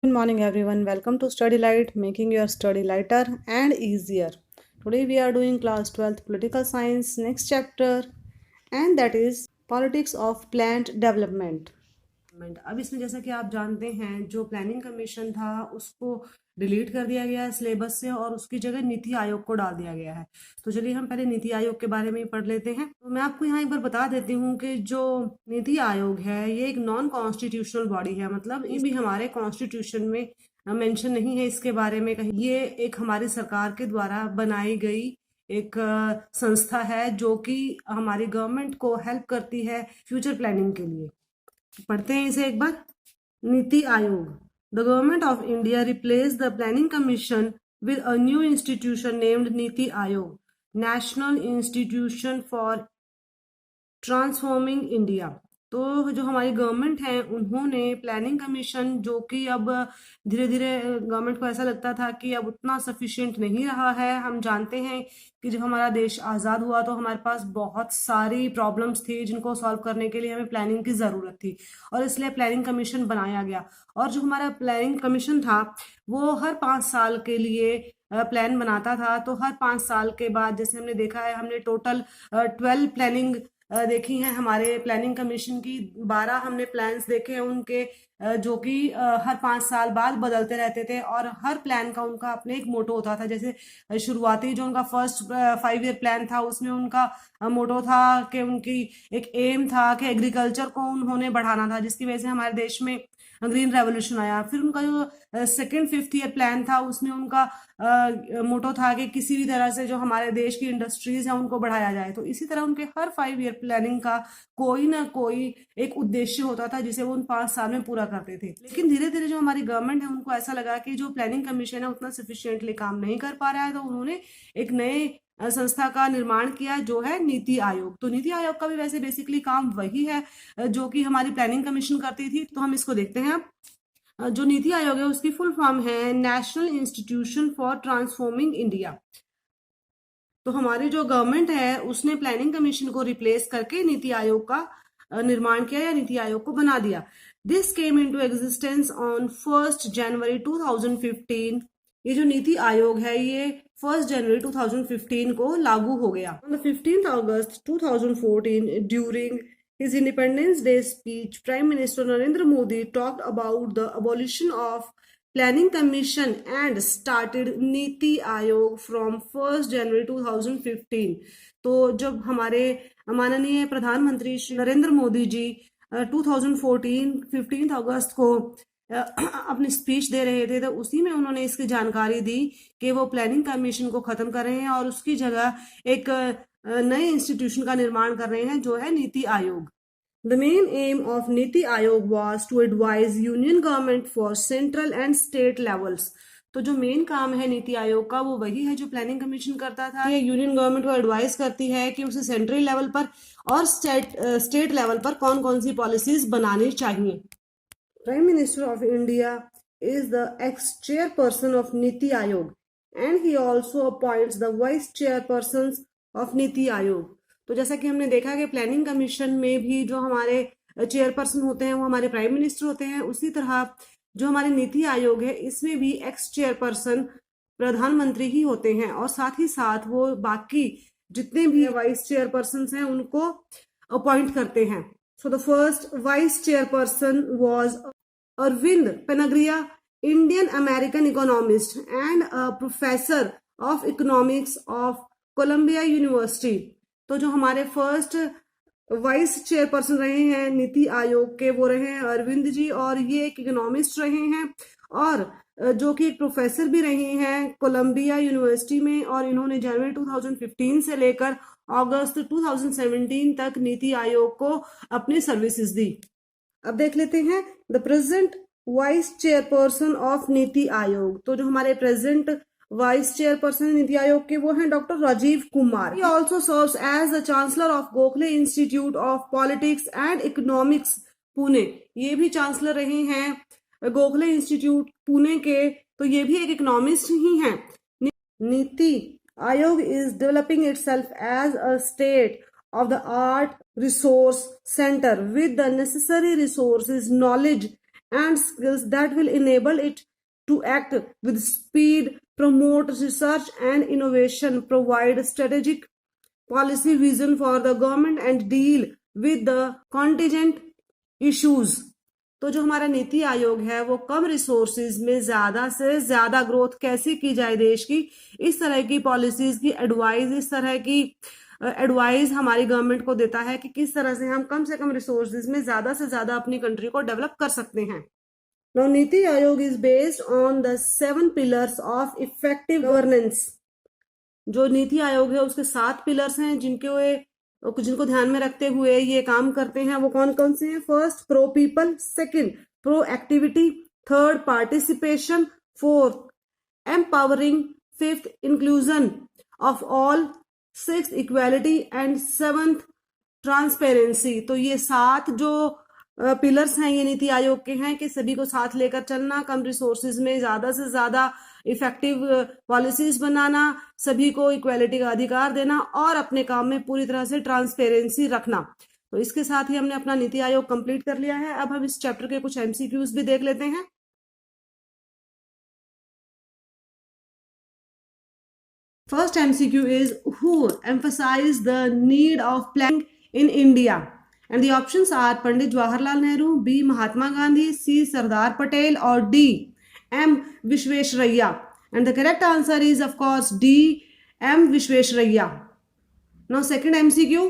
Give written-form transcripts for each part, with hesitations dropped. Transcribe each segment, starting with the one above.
Good morning, everyone. Welcome to Study Light, making your study lighter and easier. Today, we are doing class 12th political science, next chapter, and that is politics of plant development. अब इसमें जैसा कि आप जानते हैं जो planning commission था उसको डिलीट कर दिया गया है सिलेबस से और उसकी जगह नीति आयोग को डाल दिया गया है। तो चलिए हम पहले नीति आयोग के बारे में ही पढ़ लेते हैं। तो मैं आपको यहाँ एक बार बता देती हूँ कि जो नीति आयोग है ये एक नॉन कॉन्स्टिट्यूशनल बॉडी है, मतलब ये भी हमारे कॉन्स्टिट्यूशन में मेंशन नहीं है इसके बारे में कहीं। ये एक हमारी सरकार के द्वारा बनाई गई एक संस्था है जो कि हमारी गवर्नमेंट को हेल्प करती है फ्यूचर प्लानिंग के लिए। पढ़ते हैं इसे एक बार। NITI Aayog. The government of India replace the planning commission with a new institution named NITI Aayog, national institution for transforming India. तो जो हमारी गवर्नमेंट है उन्होंने प्लानिंग कमीशन, जो कि अब धीरे धीरे गवर्नमेंट को ऐसा लगता था कि अब उतना सफिशिएंट नहीं रहा है। हम जानते हैं कि जब हमारा देश आज़ाद हुआ तो हमारे पास बहुत सारी प्रॉब्लम्स थी जिनको सॉल्व करने के लिए हमें प्लानिंग की ज़रूरत थी और इसलिए प्लानिंग कमीशन बनाया गया। और जो हमारा प्लानिंग कमीशन था वो हर 5 साल के लिए प्लान बनाता था। तो हर 5 साल के बाद, जैसे हमने देखा है, हमने टोटल 12 प्लानिंग देखी हैं हमारे प्लानिंग कमीशन की। 12 हमने प्लान्स देखे हैं उनके, जो कि हर 5 साल बाद बदलते रहते थे और हर प्लान का उनका अपने एक मोटो होता था। जैसे शुरुआती जो उनका फर्स्ट 5 ईयर प्लान था उसमें उनका मोटो था कि उनकी एक एम था कि एग्रीकल्चर को उन्होंने बढ़ाना था, जिसकी वजह से हमारे देश में ग्रीन रेवोल्यूशन आया। फिर उनका जो सेकेंड 5th ईयर प्लान था उसमें उनका मोटो था कि किसी भी तरह से जो हमारे देश की इंडस्ट्रीज हैं उनको बढ़ाया जाए। तो इसी तरह उनके हर 5 ईयर प्लानिंग का कोई ना कोई एक उद्देश्य होता था जिसे वो उन 5 साल में पूरा करते थे। लेकिन धीरे धीरे जो हमारी गवर्नमेंट है उनको ऐसा लगा कि जो प्लानिंग कमीशन है उतना सफिशिएंटली काम नहीं कर पा रहा है, तो उन्होंने एक नए संस्था का निर्माण किया जो है नीति आयोग। तो नीति आयोग का भी वैसे बेसिकली काम वही है जो कि हमारी प्लानिंग कमीशन करती थी। तो हम इसको देखते हैं अब। जो नीति आयोग है उसकी फुल फॉर्म है national institution for transforming India. तो हमारी जो गवर्नमेंट है उसने प्लानिंग कमीशन को रिप्लेस करके नीति आयोग का निर्माण किया या नीति आयोग को बना दिया। This came into existence on 1 जनवरी 2015। ये जो नीति आयोग है ये 1 जनवरी 2015 को लागू हो गया। On the 15th August 2014, during his Independence Day speech, Prime Minister Narendra Modi talked about the abolition of Planning Commission and started NITI Aayog from 1 जनवरी 2015। तो जब हमारे माननीय प्रधानमंत्री श्री नरेंद्र मोदी जी 2014 15 अगस्त को अपनी स्पीच दे रहे थे तो उसी में उन्होंने इसकी जानकारी दी कि वो प्लानिंग कमीशन को खत्म कर रहे हैं और उसकी जगह एक नए इंस्टीट्यूशन का निर्माण कर रहे हैं जो है NITI Aayog. The main aim of Niti Aayog was to advise union government for central and state levels। तो जो मेन काम है नीति आयोग का वो वही है जो प्लानिंग कमीशन करता था। ये यूनियन गवर्नमेंट को एडवाइस करती है कि उसे सेंट्रल लेवल पर और स्टेट लेवल पर कौन कौन सी पॉलिसीज बनानी चाहिए। Prime Minister of India is the ex-chairperson of Niti Aayog and he also appoints the vice chairpersons of Niti Aayog। तो जैसा कि हमने देखा कि प्लानिंग कमीशन में भी जो हमारे चेयरपर्सन होते हैं वो हमारे प्राइम मिनिस्टर होते हैं, उसी तरह जो हमारे नीति आयोग है इसमें भी एक्स चेयरपर्सन प्रधानमंत्री ही होते हैं और साथ ही साथ वो बाकी जितने भी वाइस चेयरपर्सन हैं उनको अपॉइंट करते हैं। So the first vice chairperson was Arvind Panagria, Indian American economist and a professor of economics of Columbia University। तो जो हमारे फर्स्ट वाइस चेयरपर्सन रहे हैं नीति आयोग के वो रहे हैं अरविंद जी और ये एक इकोनॉमिस्ट रहे हैं और जो कि एक प्रोफेसर भी रहे हैं कोलंबिया यूनिवर्सिटी में और इन्होंने जनवरी 2015 से लेकर अगस्त 2017 तक नीति आयोग को अपनी सर्विसेज दी। अब देख लेते हैं the present vice chairperson of NITI Aayog. तो जो हमारे present vice chairperson NITI Aayog के वो हैं doctor Rajiv Kumar. He also serves as the chancellor of Gokhale Institute of Politics and Economics Pune. ये भी चांसलर रहे हैं गोखले इंस्टीट्यूट पुणे के, तो ये भी एक इकोनॉमिस्ट ही हैं। नीति Ayog is developing itself as a state-of-the-art resource center with the necessary resources, knowledge and skills that will enable it to act with speed, promote research and innovation, provide strategic policy vision for the government and deal with the contingent issues. तो जो हमारा नीति आयोग है वो कम resources में ज्यादा से ज्यादा growth कैसे की जाए देश की, इस तरह की पॉलिसीज की एडवाइस, इस तरह की एडवाइस हमारी गवर्नमेंट को देता है कि किस तरह से कम रिसोर्सेज में ज्यादा से ज्यादा अपनी कंट्री को डेवलप कर सकते हैं. Now, Niti Aayog is based on the 7 pillars of effective governance. जो नीति आयोग है उसके 7 पिलर्स हैं जिनको ध्यान में रखते हुए ये काम करते हैं. वो कौन कौन से हैं? First, pro people. Second, pro activity. Third, participation. Fourth, empowering. Fifth, inclusion of all. Sixth, equality. And seventh, transparency. तो ये 7 जो पिलर्स हैं ये नीति आयोग के हैं कि सभी को साथ लेकर चलना, कम रिसोर्सेज में ज्यादा से ज्यादा इफेक्टिव पॉलिसीज बनाना, सभी को इक्वालिटी का अधिकार देना और अपने काम में पूरी तरह से ट्रांसपेरेंसी रखना. तो इसके साथ ही हमने अपना नीति आयोग कंप्लीट कर लिया है. अब हम इस चैप्टर के कुछ एमसीक्यूज भी देख लेते हैं. First MCQ is who emphasized the need of planning in India? And the options are Pandit Jawaharlal Nehru, B. Mahatma Gandhi, C. Sardar Patel, or D. M. Vishvesharaya. And the correct answer is, of course, D. M. Vishvesharaya. Now, second MCQ.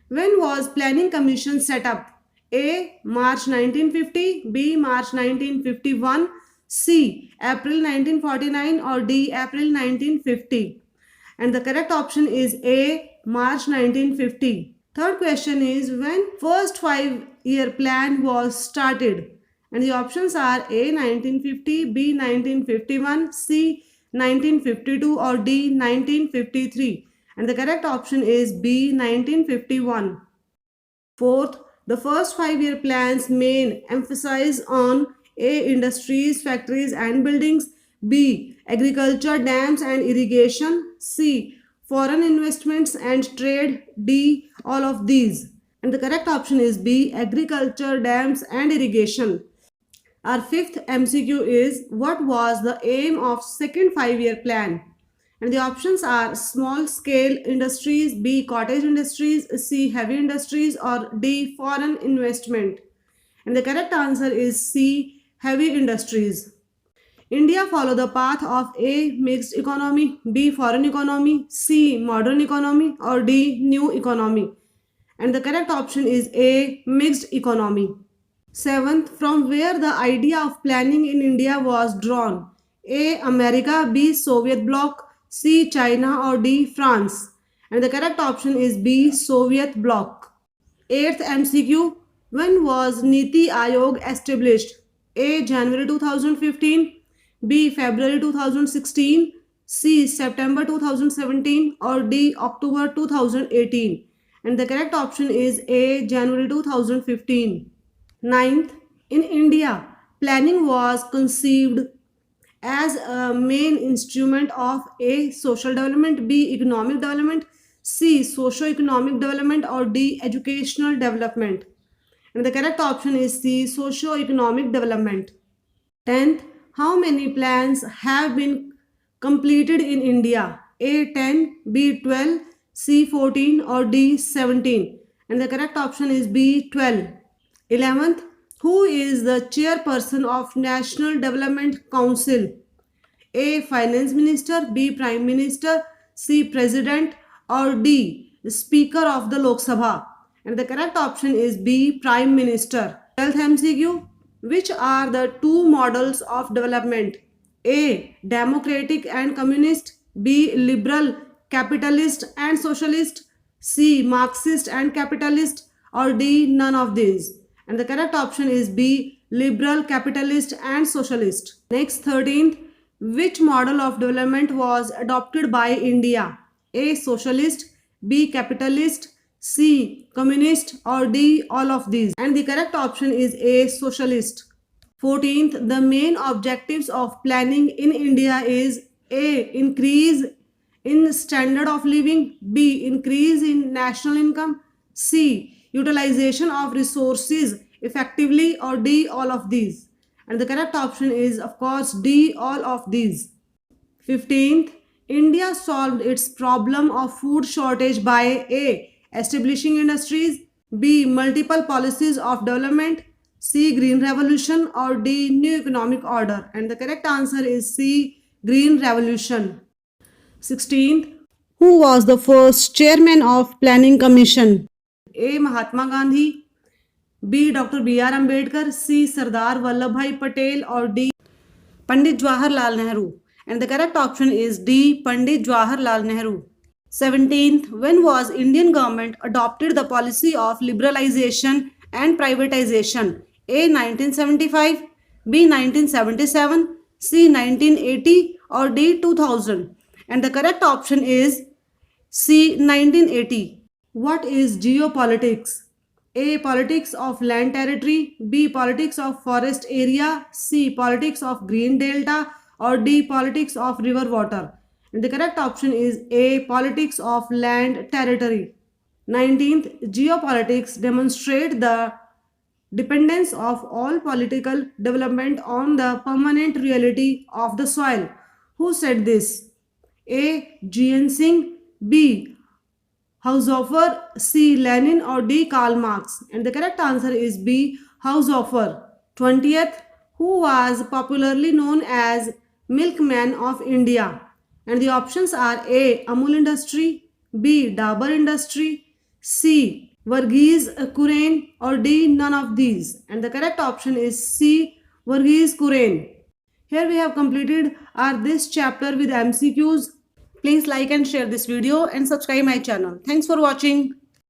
When was Planning Commission set up? A. March 1950, B. March 1951, C. April 1949, or D. April 1950. And the correct option is A. March 1950. Third question is, when first 5-year plan was started? And the options are A. 1950, B. 1951, C. 1952, or D. 1953. And the correct option is B. 1951. Fourth, the first 5-year plan's main emphasis on A. Industries, factories and buildings, B. Agriculture, dams and irrigation, C. Foreign investments and trade, D. All of these. And the correct option is B. Agriculture, dams and irrigation. Our fifth MCQ is, what was the aim of second 5-year plan? And the options are small scale industries, B. Cottage industries, C. Heavy industries, or D. Foreign investment. And the correct answer is C. Heavy industries. India follow the path of A. Mixed economy, B. Foreign economy, C. Modern economy, or D. New economy. And the correct option is A. Mixed economy. Seventh, from where the idea of planning in India was drawn? A. America, B. Soviet bloc, C. China, or D. France. And the correct option is B. Soviet bloc. Eighth MCQ, when was Niti Aayog established? A. January 2015, B. February 2016, C. September 2017, or D. October 2018. And the correct option is A. January 2015. Ninth, in India, planning was conceived as a main instrument of A. Social development, B. Economic development, C. Socio-economic development, or D. Educational development. And the correct option is C. Socio-economic development. 10th, how many plans have been completed in India? A. 10, B. 12, C. 14, or D. 17. And the correct option is B. 12. 11th, who is the chairperson of National Development Council? A. Finance Minister, B. Prime Minister, C. President, or D. Speaker of the Lok Sabha. And the correct option is B. Prime Minister. 12th MCQ. Which are the two models of development? A. Democratic and communist, B. Liberal, capitalist and socialist, C. Marxist and capitalist, or D. None of these. And the correct option is B. Liberal, capitalist and socialist. Next, 13th, which model of development was adopted by India? A. Socialist, B. Capitalist, C. Communist, or D. All of these. And the correct option is A. Socialist. 14th, the main objectives of planning in India is A. Increase in standard of living, B. Increase in national income, C. Utilization of resources effectively, or D. All of these. And the correct option is, of course, D, all of these. 15th, India solved its problem of food shortage by A. Establishing industries, B. Multiple policies of development, C. Green Revolution, or D. New economic order. And the correct answer is C. Green Revolution. 16th, who was the first chairman of Planning Commission? A. Mahatma Gandhi, B. Dr. B.R. Ambedkar, C. Sardar Vallabhbhai Patel, or D. Pandit Jawaharlal Nehru. And the correct option is D. Pandit Jawaharlal Nehru. 17th, when was Indian government adopted the policy of liberalization and privatization? A. 1975, B. 1977, C. 1980, or D. 2000. And the correct option is C. 1980. What is geopolitics? A. Politics of land territory, B. Politics of forest area, C. Politics of green delta, or D. Politics of river water. And the correct option is A. Politics of land territory. 19th, geopolitics demonstrate the dependence of all political development on the permanent reality of the soil. Who said this? A. G.N. Singh, B. Haushofer, C. Lenin, or D. Karl Marx. And the correct answer is B. Haushofer. 20th, who was popularly known as Milkman of India? And the options are A. Amul Industry, B. Dabur Industry, C. Varghese Kurian, or D. None of these. And the correct option is C. Varghese Kurian. Here we have completed this chapter with MCQs. Please like and share this video and subscribe my channel. Thanks for watching.